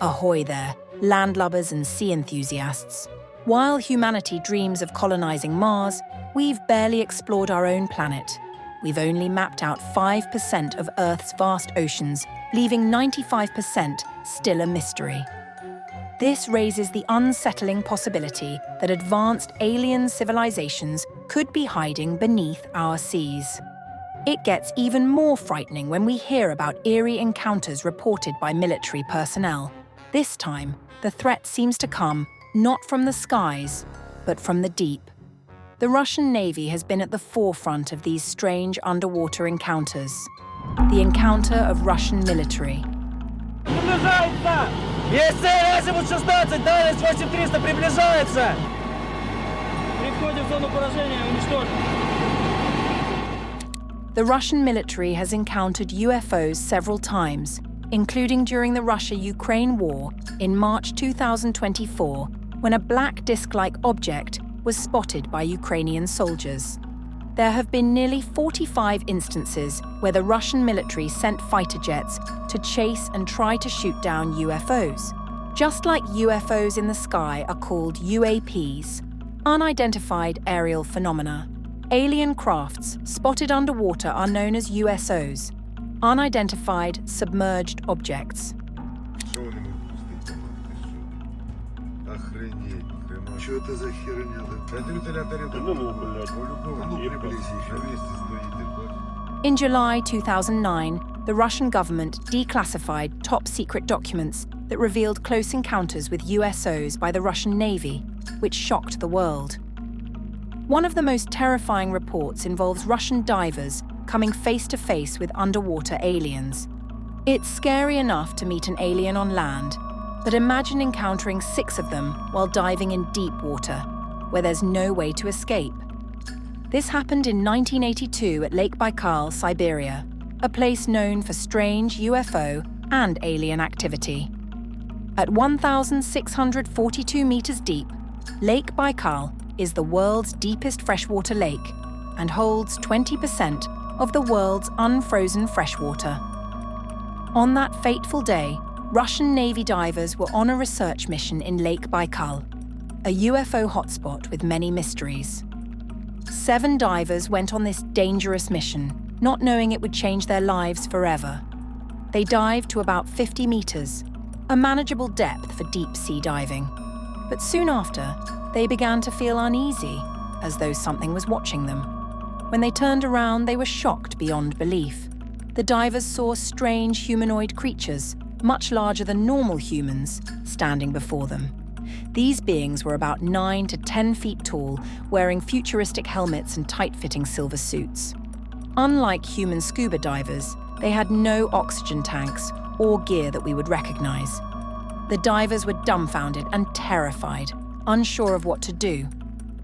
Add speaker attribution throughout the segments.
Speaker 1: Ahoy there, landlubbers and sea enthusiasts. While humanity dreams of colonizing Mars, we've barely explored our own planet. We've only mapped out 5% of Earth's vast oceans, leaving 95% still a mystery. This raises the unsettling possibility that advanced alien civilizations could be hiding beneath our seas. It gets even more frightening when we hear about eerie encounters reported by military personnel. This time, the threat seems to come not from the skies, but from the deep. The Russian Navy has been at the forefront of these strange underwater encounters. The encounter of Russian military. The Russian military has encountered UFOs several times, including during the Russia-Ukraine war in March 2024, when a black disc-like object was spotted by Ukrainian soldiers. There have been nearly 45 instances where the Russian military sent fighter jets to chase and try to shoot down UFOs. Just like UFOs in the sky are called UAPs, unidentified aerial phenomena, alien crafts spotted underwater are known as USOs, unidentified submerged objects. In July 2009, the Russian government declassified top-secret documents that revealed close encounters with USOs by the Russian Navy, which shocked the world. One of the most terrifying reports involves Russian divers coming face-to-face with underwater aliens. It's scary enough to meet an alien on land, but imagine encountering 6 of them while diving in deep water, where there's no way to escape. This happened in 1982 at Lake Baikal, Siberia, a place known for strange UFO and alien activity. At 1,642 meters deep, Lake Baikal is the world's deepest freshwater lake and holds 20% of the world's unfrozen freshwater. On that fateful day, Russian Navy divers were on a research mission in Lake Baikal, a UFO hotspot with many mysteries. 7 divers went on this dangerous mission, not knowing it would change their lives forever. They dived to about 50 meters, a manageable depth for deep-sea diving. But soon after, they began to feel uneasy, as though something was watching them. When they turned around, they were shocked beyond belief. The divers saw strange humanoid creatures, much larger than normal humans, standing before them. These beings were about 9 to 10 feet tall, wearing futuristic helmets and tight-fitting silver suits. Unlike human scuba divers, they had no oxygen tanks or gear that we would recognize. The divers were dumbfounded and terrified, unsure of what to do.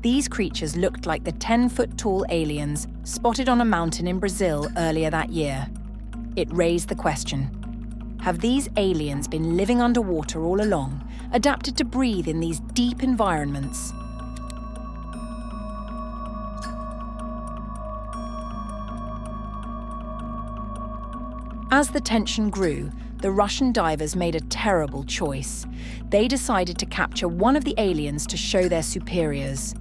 Speaker 1: These creatures looked like the 10-foot-tall aliens spotted on a mountain in Brazil earlier that year. It raised the question: have these aliens been living underwater all along, adapted to breathe in these deep environments? As the tension grew, the Russian divers made a terrible choice. They decided to capture one of the aliens to show their superiors.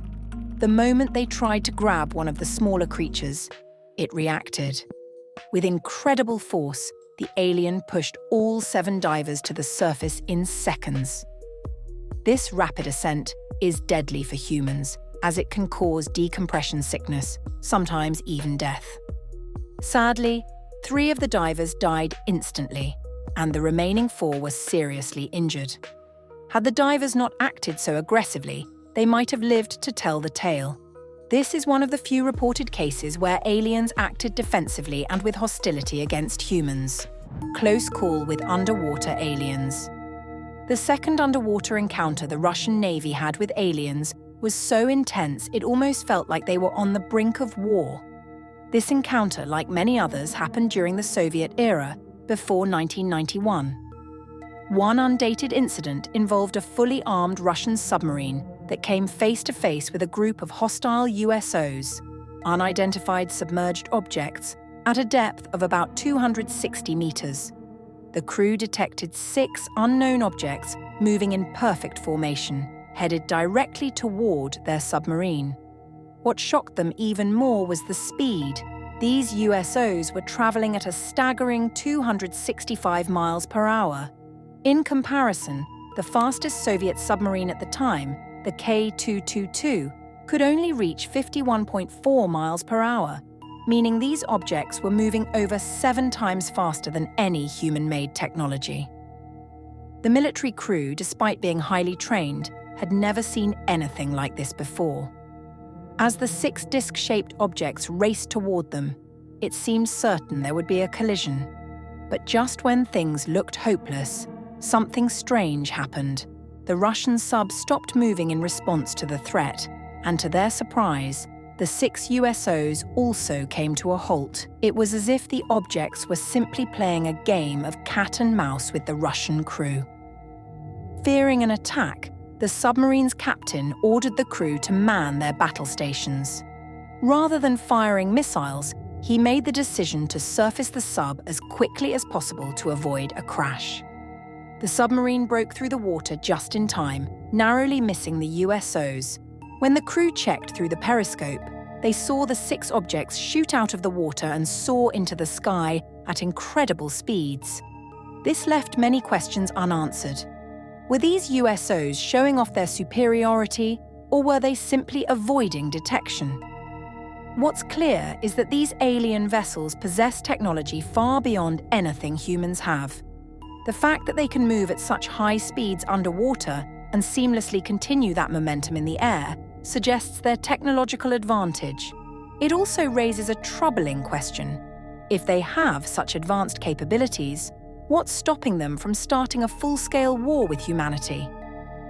Speaker 1: The moment they tried to grab one of the smaller creatures, it reacted. With incredible force, the alien pushed all 7 divers to the surface in seconds. This rapid ascent is deadly for humans, as it can cause decompression sickness, sometimes even death. Sadly, 3 of the divers died instantly, and the remaining 4 were seriously injured. Had the divers not acted so aggressively, they might have lived to tell the tale. This is one of the few reported cases where aliens acted defensively and with hostility against humans. Close call with underwater aliens. The second underwater encounter the Russian Navy had with aliens was so intense it almost felt like they were on the brink of war. This encounter, like many others, happened during the Soviet era, before 1991. One undated incident involved a fully armed Russian submarine that came face to face with a group of hostile USOs, unidentified submerged objects, at a depth of about 260 meters. The crew detected 6 unknown objects moving in perfect formation, headed directly toward their submarine. What shocked them even more was the speed. These USOs were traveling at a staggering 265 miles per hour. In comparison, the fastest Soviet submarine at the time, the K-222, could only reach 51.4 miles per hour, meaning these objects were moving over 7 times faster than any human-made technology. The military crew, despite being highly trained, had never seen anything like this before. As the 6 disc-shaped objects raced toward them, it seemed certain there would be a collision. But just when things looked hopeless, something strange happened. The Russian sub stopped moving in response to the threat, and to their surprise, the 6 USOs also came to a halt. It was as if the objects were simply playing a game of cat and mouse with the Russian crew. Fearing an attack, the submarine's captain ordered the crew to man their battle stations. Rather than firing missiles, he made the decision to surface the sub as quickly as possible to avoid a crash. The submarine broke through the water just in time, narrowly missing the USOs. When the crew checked through the periscope, they saw the 6 objects shoot out of the water and soar into the sky at incredible speeds. This left many questions unanswered. Were these USOs showing off their superiority, or were they simply avoiding detection? What's clear is that these alien vessels possess technology far beyond anything humans have. The fact that they can move at such high speeds underwater and seamlessly continue that momentum in the air suggests their technological advantage. It also raises a troubling question. If they have such advanced capabilities, what's stopping them from starting a full-scale war with humanity?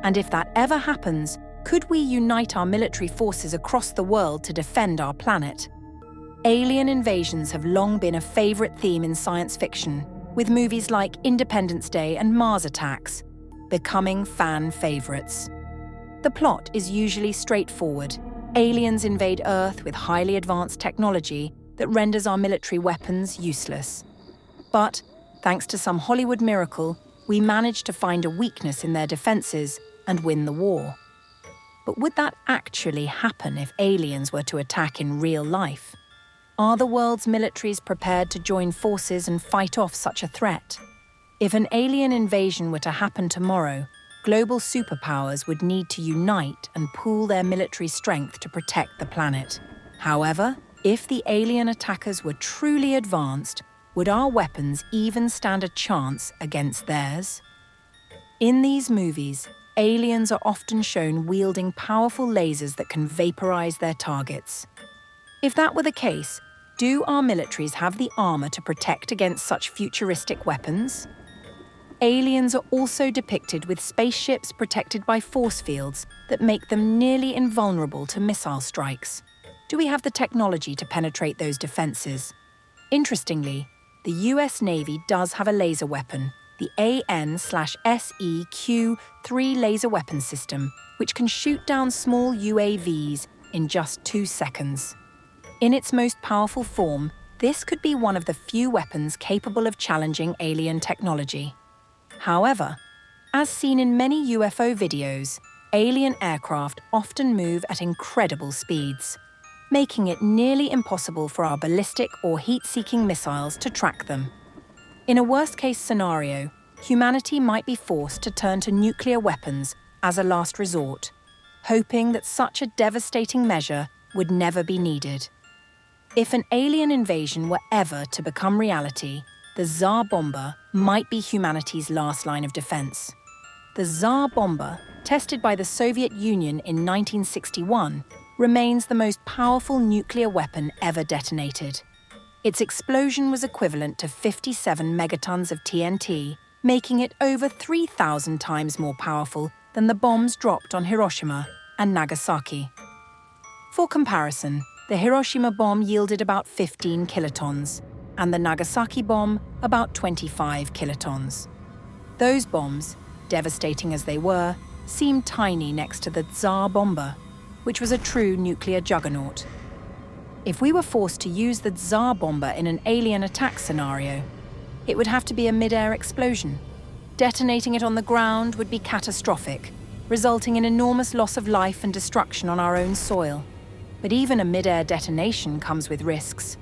Speaker 1: And if that ever happens, could we unite our military forces across the world to defend our planet? Alien invasions have long been a favorite theme in science fiction, with movies like Independence Day and Mars Attacks becoming fan favorites. The plot is usually straightforward. Aliens invade Earth with highly advanced technology that renders our military weapons useless. But, thanks to some Hollywood miracle, we manage to find a weakness in their defenses and win the war. But would that actually happen if aliens were to attack in real life? Are the world's militaries prepared to join forces and fight off such a threat? If an alien invasion were to happen tomorrow, global superpowers would need to unite and pool their military strength to protect the planet. However, if the alien attackers were truly advanced, would our weapons even stand a chance against theirs? In these movies, aliens are often shown wielding powerful lasers that can vaporize their targets. If that were the case, do our militaries have the armor to protect against such futuristic weapons? Aliens are also depicted with spaceships protected by force fields that make them nearly invulnerable to missile strikes. Do we have the technology to penetrate those defenses? Interestingly, the US Navy does have a laser weapon, the AN/SEQ-3 laser weapon system, which can shoot down small UAVs in just 2 seconds. In its most powerful form, this could be one of the few weapons capable of challenging alien technology. However, as seen in many UFO videos, alien aircraft often move at incredible speeds, making it nearly impossible for our ballistic or heat-seeking missiles to track them. In a worst-case scenario, humanity might be forced to turn to nuclear weapons as a last resort, hoping that such a devastating measure would never be needed. If an alien invasion were ever to become reality, the Tsar Bomba might be humanity's last line of defense. The Tsar Bomba, tested by the Soviet Union in 1961, remains the most powerful nuclear weapon ever detonated. Its explosion was equivalent to 57 megatons of TNT, making it over 3,000 times more powerful than the bombs dropped on Hiroshima and Nagasaki. For comparison, the Hiroshima bomb yielded about 15 kilotons, and the Nagasaki bomb about 25 kilotons. Those bombs, devastating as they were, seemed tiny next to the Tsar bomber, which was a true nuclear juggernaut. If we were forced to use the Tsar bomber in an alien attack scenario, it would have to be a mid-air explosion. Detonating it on the ground would be catastrophic, resulting in enormous loss of life and destruction on our own soil. But even a mid-air detonation comes with risks.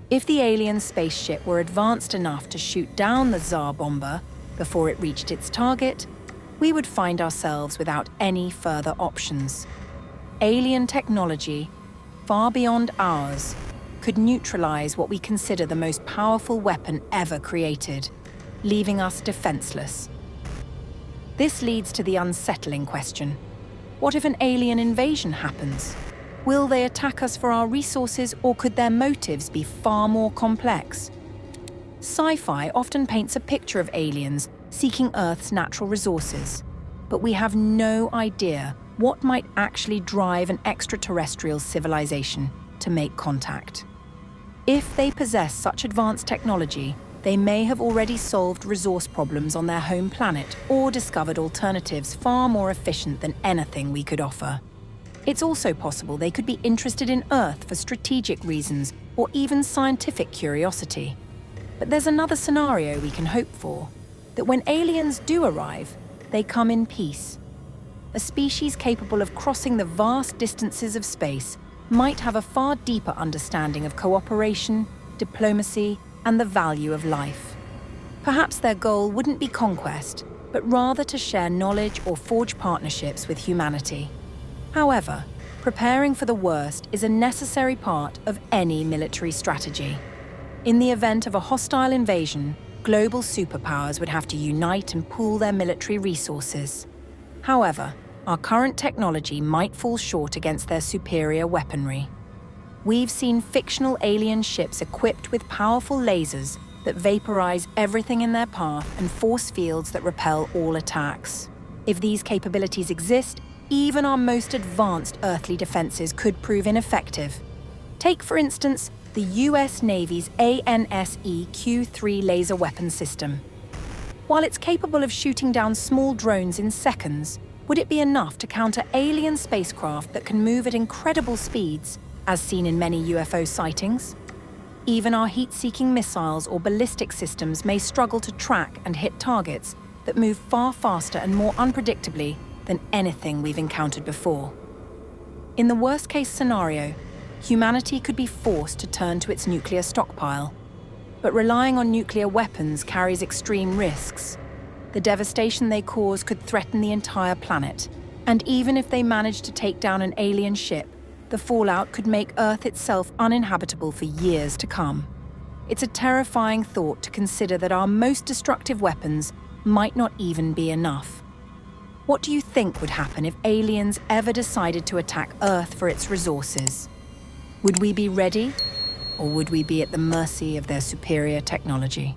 Speaker 1: If the alien spaceship were advanced enough to shoot down the Tsar bomber before it reached its target, we would find ourselves without any further options. Alien technology, far beyond ours, could neutralize what we consider the most powerful weapon ever created, leaving us defenseless. This leads to the unsettling question: what if an alien invasion happens? Will they attack us for our resources, or could their motives be far more complex? Sci-fi often paints a picture of aliens seeking Earth's natural resources, but we have no idea what might actually drive an extraterrestrial civilization to make contact. If they possess such advanced technology, they may have already solved resource problems on their home planet or discovered alternatives far more efficient than anything we could offer. It's also possible they could be interested in Earth for strategic reasons or even scientific curiosity. But there's another scenario we can hope for, that when aliens do arrive, they come in peace. A species capable of crossing the vast distances of space might have a far deeper understanding of cooperation, diplomacy, and the value of life. Perhaps their goal wouldn't be conquest, but rather to share knowledge or forge partnerships with humanity. However, preparing for the worst is a necessary part of any military strategy. In the event of a hostile invasion, global superpowers would have to unite and pool their military resources. However, our current technology might fall short against their superior weaponry. We've seen fictional alien ships equipped with powerful lasers that vaporize everything in their path and force fields that repel all attacks. If these capabilities exist, even our most advanced earthly defenses could prove ineffective. Take, for instance, the US Navy's ANSE Q-3 laser weapon system. While it's capable of shooting down small drones in seconds, would it be enough to counter alien spacecraft that can move at incredible speeds, as seen in many UFO sightings? Even our heat-seeking missiles or ballistic systems may struggle to track and hit targets that move far faster and more unpredictably than anything we've encountered before. In the worst-case scenario, humanity could be forced to turn to its nuclear stockpile. But relying on nuclear weapons carries extreme risks. The devastation they cause could threaten the entire planet. And even if they manage to take down an alien ship, the fallout could make Earth itself uninhabitable for years to come. It's a terrifying thought to consider that our most destructive weapons might not even be enough. What do you think would happen if aliens ever decided to attack Earth for its resources? Would we be ready, or would we be at the mercy of their superior technology?